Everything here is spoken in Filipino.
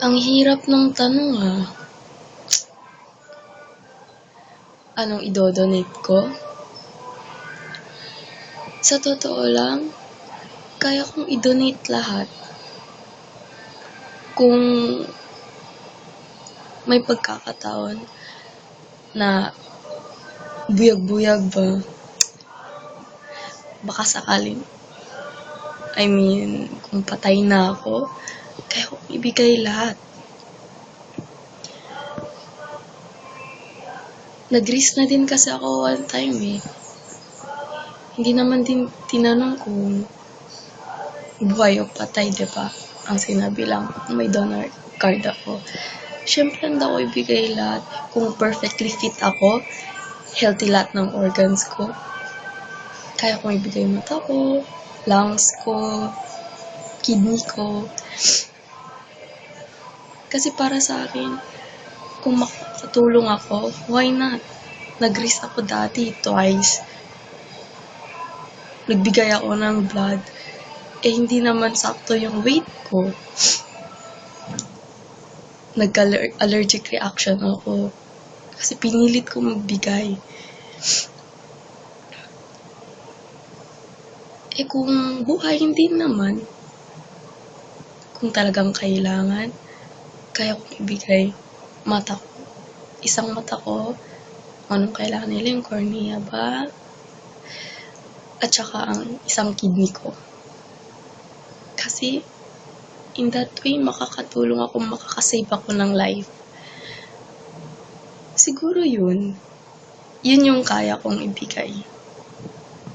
Ang hirap ng tanong Anong idodonate ko? Sa totoo lang, kaya kong i-donate lahat. Kung may pagkakataon na buyag-buyag ba, baka sakaling, kung patay na ako, kaya kong ibigay lahat. Nag-risk na din kasi ako one time Hindi naman din tinanong kung buhay o patay, diba? Ang sinabi lang, may donor card ako. Siyempre, handa ko ibigay lahat. Kung perfectly fit ako, healthy lahat ng organs ko, kaya kong ibigay mata ko, lungs ko, kidney ko. Kasi para sa akin, kung makakatulong ako, why not? Nag-risk ako dati twice. Nagbigay ako ng blood. Hindi naman sakto yung weight ko. Nagka-allergic reaction ako. Kasi pinilit ko magbigay. Kung buhay, hindi naman. Kung talagang kailangan, kaya kong ibigay mata ko. Isang mata ko, anong kailangan nila, yung cornea ba? At saka ang isang kidney ko. Kasi, in that way, makakatulong ako, makakasave ako ng life. Siguro yun yung kaya kong ibigay.